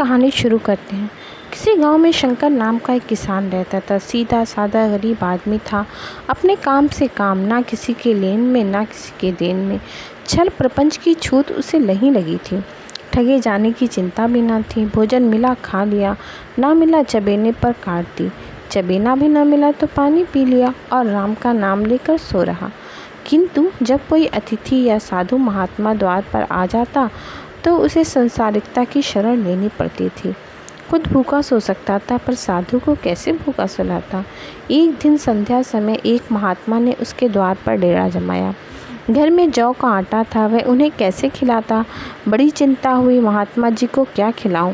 कहानी शुरू करते हैं। किसी गांव में शंकर नाम का एक किसान रहता था। सीधा साधा गरीब आदमी था। अपने काम से काम, ना किसी के लेन में ना किसी के देन में। छल प्रपंच की छूत उसे नहीं लगी थी। ठगे जाने की चिंता भी ना थी। भोजन मिला खा लिया, ना मिला चबेने पर काट दी। चबेना भी ना मिला तो पानी पी लिया और राम का नाम लेकर सो रहा। किंतु जब कोई अतिथि या साधु महात्मा द्वार पर आ जाता तो उसे संसारिकता की शरण लेनी पड़ती थी। खुद भूखा सो सकता था, पर साधु को कैसे भूखा सुलाता। एक दिन संध्या समय एक महात्मा ने उसके द्वार पर डेरा जमाया। घर में जौ का आटा था, वह उन्हें कैसे खिलाता। बड़ी चिंता हुई, महात्मा जी को क्या खिलाऊं।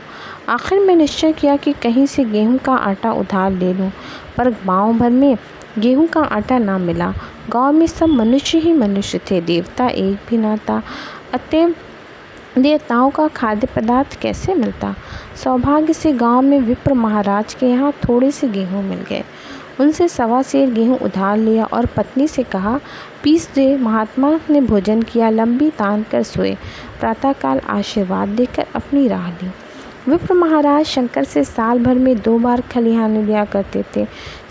आखिर में निश्चय किया कि कहीं से गेहूं का आटा उधार ले लूं, पर गांव भर में गेहूं का आटा ना मिला। गांव में सब मनुष्य ही मनुष्य थे, देवता एक भी ना था। अतएव देवताओं का खाद्य पदार्थ कैसे मिलता। सौभाग्य से गांव में विप्र महाराज के यहाँ थोड़े से गेहूं मिल गए। उनसे 1.25 सेर गेहूं उधार लिया और पत्नी से कहा, पीस दे। महात्मा ने भोजन किया, लंबी तान कर सोए। प्रातःकाल आशीर्वाद देकर अपनी राह ली। विप्र महाराज शंकर से साल भर में 2 बार खलिहानी लिया करते थे।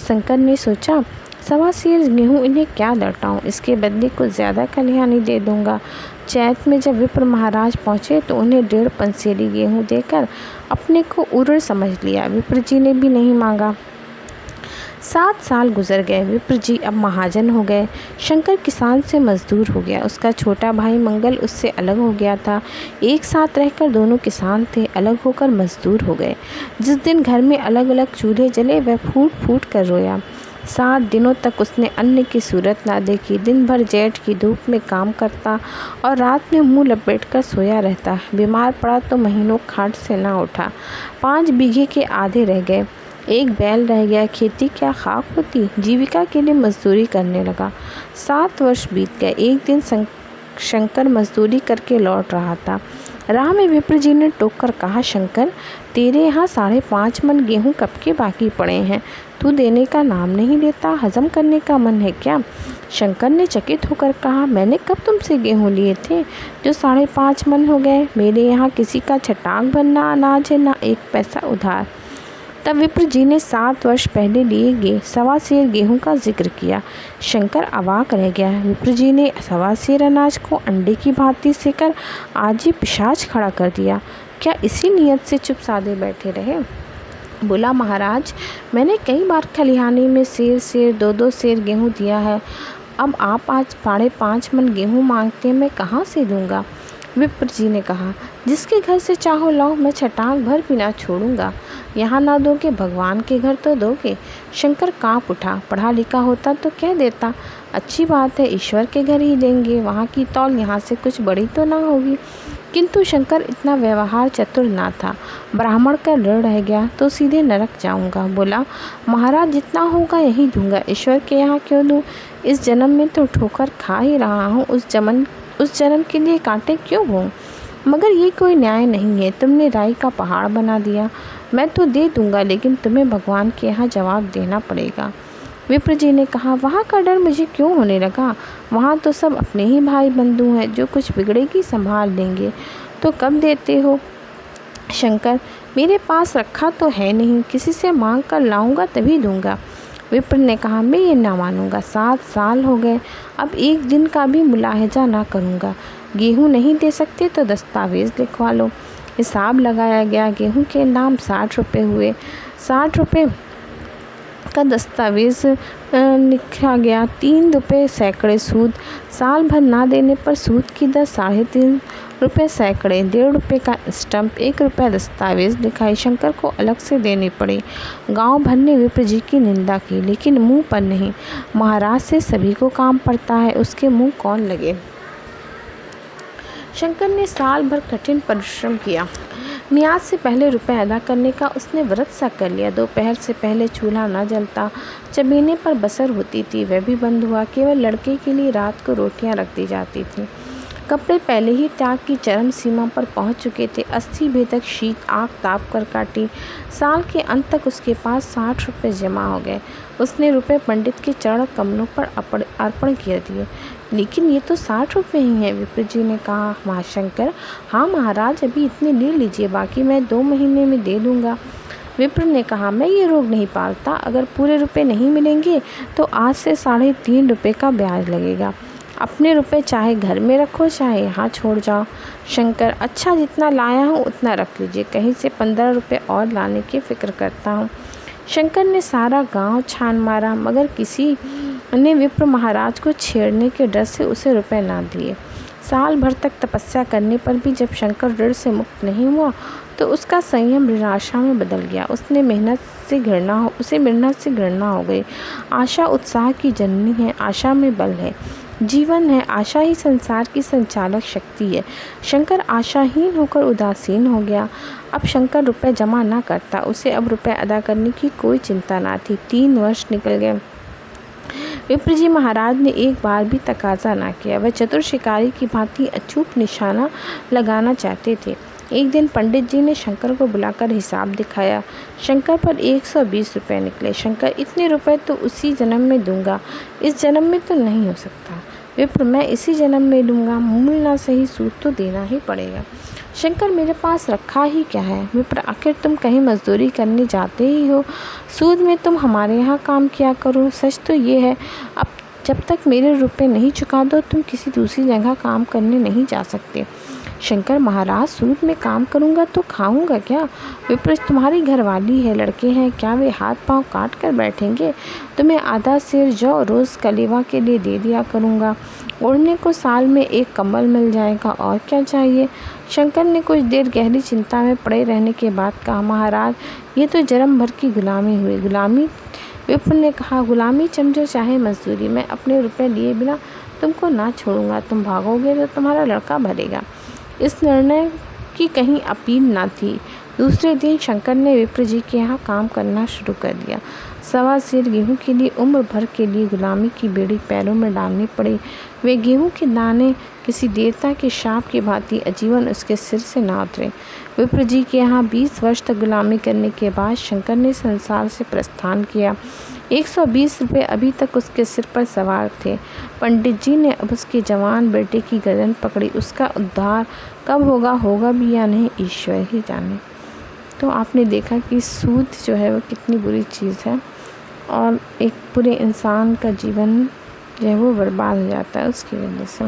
शंकर ने सोचा, 1.25 सेर गेहूँ इन्हें क्या लौटाऊं, इसके बदले कुछ ज़्यादा खलिहानी दे दूंगा। चैत में जब विप्र महाराज पहुँचे तो उन्हें 1.5 पंसेरी गेहूँ देकर अपने को उर्र समझ लिया। विप्र जी ने भी नहीं मांगा। 7 साल गुजर गए। विप्र जी अब महाजन हो गए। शंकर किसान से मजदूर हो गया। उसका छोटा भाई मंगल उससे अलग हो गया था। एक साथ रहकर दोनों किसान थे, अलग होकर मजदूर हो गए। जिस दिन घर में अलग अलग चूल्हे जले, वह फूट फूट कर रोया। 7 दिनों तक उसने अन्न की सूरत ना देखी। दिन भर जेठ की धूप में काम करता और रात में मुंह लपेट कर सोया रहता। बीमार पड़ा तो महीनों खाट से ना उठा। 5 बीघे के आधे रह गए। एक बैल रह गया। खेती क्या खाक होती। जीविका के लिए मजदूरी करने लगा। 7 वर्ष बीत गए। एक दिन शंकर मजदूरी करके लौट रहा था। राह में विप्र जी ने टोक कर कहा, शंकर, तेरे यहाँ 5.5 मन गेहूँ कब के बाकी पड़े हैं। तू देने का नाम नहीं लेता। हजम करने का मन है क्या। शंकर ने चकित होकर कहा, मैंने कब तुमसे गेहूँ लिए थे जो 5.5 मन हो गए। मेरे यहाँ किसी का छटाक भर ना अनाज है, ना 1 पैसा उधार। तब विप्र जी ने 7 वर्ष पहले लिए गए 1.25 सेर गेहूँ का जिक्र किया। शंकर अवाक रह गया। विप्र जी ने 1.25 सेर अनाज को अंडे की भांति सेकर आज ही पिशाच खड़ा कर दिया। क्या इसी नियत से चुप साधे बैठे रहे। बोला, महाराज, मैंने कई बार खलिहानी में सेर 2-2 सेर गेहूँ दिया है। अब आप आज 5.5 मन गेहूँ मांगते हैं, मैं कहाँ से दूंगा। विप्र जी ने कहा, जिसके घर से चाहो लाओ, मैं छटाक भर भी ना छोड़ूंगा। यहाँ ना दोगे, भगवान के घर तो दोगे। शंकर काँप उठा। पढ़ा लिखा होता तो कह देता, अच्छी बात है, ईश्वर के घर ही देंगे। वहाँ की तौल यहाँ से कुछ बड़ी तो ना होगी। किंतु शंकर इतना व्यवहार चतुर ना था। ब्राह्मण का ऋण रह गया तो सीधे नरक जाऊंगा। बोला, महाराज, जितना होगा यही दूंगा। ईश्वर के यहाँ क्यों दूँ। इस जन्म में तो ठोकर खा ही रहा हूँ, उस जन्म के लिए कांटे क्यों बोऊं। मगर ये कोई न्याय नहीं है। तुमने राई का पहाड़ बना दिया। मैं तो दे दूंगा, लेकिन तुम्हें भगवान के यहाँ जवाब देना पड़ेगा। विप्र जी ने कहा, वहाँ का डर मुझे क्यों होने लगा। वहाँ तो सब अपने ही भाई बंधु हैं, जो कुछ बिगड़ेगी संभाल लेंगे। तो कब देते हो। शंकर, मेरे पास रखा तो है नहीं, किसी से मांग कर लाऊंगा तभी दूंगा। विप्र ने कहा, मैं ये ना मानूंगा। 7 साल हो गए, अब एक दिन का भी मुलाहजा ना करूंगा। गेहूँ नहीं दे सकते तो दस्तावेज़ लिखवा लो। हिसाब लगाया गया। गेहूँ के नाम 60 रुपये हुए। 60 रुपये का दस्तावेज़ लिखा गया। 3 रुपये सैकड़े सूद। साल भर ना देने पर सूद की दर 3.5 रुपये सैकड़े। 1.5 रुपये का स्टम्प, 1 रुपया दस्तावेज़ लिखाई। शंकर को अलग से देनी पड़ी। गांव भर ने विप्र जी की निंदा की, लेकिन मुंह पर नहीं। महाराज से सभी को काम पड़ता है, उसके मुंह कौन लगे। शंकर ने साल भर कठिन परिश्रम किया। नियाज से पहले रुपए अदा करने का उसने व्रत सा कर लिया। दोपहर से पहले चूल्हा न जलता। चबीने पर बसर होती थी, वह भी बंद हुआ। केवल लड़के के लिए रात को रोटियां रख दी जाती थी। कपड़े पहले ही त्याग की चरम सीमा पर पहुंच चुके थे। 80 भेदक शीत आग ताप कर काटी। साल के अंत तक उसके पास 60 रुपये जमा हो गए। उसने रुपये पंडित के चरण कमलों पर अर्पण कर दिए। लेकिन ये तो 60 रुपये ही हैं, विप्र जी ने कहा। महाशंकर, हाँ महाराज, अभी इतने ले लीजिए, बाकी मैं 2 महीने में दे दूँगा। विप्र ने कहा, मैं ये रोग नहीं पालता, अगर पूरे रुपए नहीं मिलेंगे तो आज से 3.5 रुपये का ब्याज लगेगा। अपने रुपए चाहे घर में रखो चाहे यहाँ छोड़ जाओ। शंकर, अच्छा, जितना लाया हूँ उतना रख लीजिए, कहीं से 15 रुपये और लाने की फ़िक्र करता हूँ। शंकर ने सारा गांव छान मारा, मगर किसी ने विप्र महाराज को छेड़ने के डर से उसे रुपए ना दिए। साल भर तक तपस्या करने पर भी जब शंकर ऋण से मुक्त नहीं हुआ तो उसका संयम निराशा में बदल गया। उसे मेहनत से घृणा हो गई। आशा उत्साह की जननी है, आशा में बल है, जीवन है, आशा ही संसार की संचालक शक्ति है। शंकर आशाहीन होकर उदासीन हो गया। अब शंकर रुपए जमा ना करता, उसे अब रुपए अदा करने की कोई चिंता ना थी। 3 वर्ष निकल गए। विप्र जी महाराज ने एक बार भी तकाजा ना किया। वह चतुर शिकारी की भांति अचूक निशाना लगाना चाहते थे। एक दिन पंडित जी ने शंकर को बुलाकर हिसाब दिखाया। शंकर पर 120 रुपये निकले। शंकर, इतने रुपए तो उसी जन्म में दूंगा, इस जन्म में तो नहीं हो सकता। विप्र, मैं इसी जन्म में लूँगा, मूल ना सही सूद तो देना ही पड़ेगा। शंकर, मेरे पास रखा ही क्या है? विप्र, आखिर तुम कहीं मजदूरी करने जाते ही हो, सूद में तुम हमारे यहाँ काम किया करो। सच तो ये है, अब जब तक मेरे रुपए नहीं चुका दो तुम किसी दूसरी जगह काम करने नहीं जा सकते। शंकर, महाराज, सूद में काम करूँगा तो खाऊंगा क्या? विप्र, तुम्हारी घरवाली है, लड़के हैं, क्या वे हाथ पांव काट कर बैठेंगे? तुम्हें आधा सेर जौ रोज़ कलेवा के लिए दे दिया करूँगा। ओढ़ने को साल में 1 कंबल मिल जाएगा, और क्या चाहिए? शंकर ने कुछ देर गहरी चिंता में पड़े रहने के बाद कहा, महाराज, ये तो जन्म भर की गुलामी हुई। गुलामी? विप्र ने कहा, गुलामी समझो चाहे मजदूरी, मैं अपने रुपए लिए बिना तुमको ना छोड़ूंगा। तुम भागोगे तो तुम्हारा लड़का भरेगा। इस निर्णय की कहीं अपील ना थी। दूसरे दिन शंकर ने विप्र जी के यहाँ काम करना शुरू कर दिया। 1.25 सेर गेहूँ के लिए उम्र भर के लिए गुलामी की बेड़ी पैरों में डालनी पड़ी। वे गेहूँ के दाने किसी देवता के शाप की भांति आजीवन उसके सिर से ना उतरे। विप्र जी के यहाँ 20 वर्ष तक गुलामी करने के बाद शंकर ने संसार से प्रस्थान किया। 120 रुपये अभी तक उसके सिर पर सवार थे। पंडित जी ने अब उसके जवान बेटे की गर्दन पकड़ी। उसका उद्धार कब होगा भी या नहीं, ईश्वर ही जाने। तो आपने देखा कि सूद जो है वो कितनी बुरी चीज़ है, और एक पूरे इंसान का जीवन जो है वो बर्बाद हो जाता है उसकी वजह से।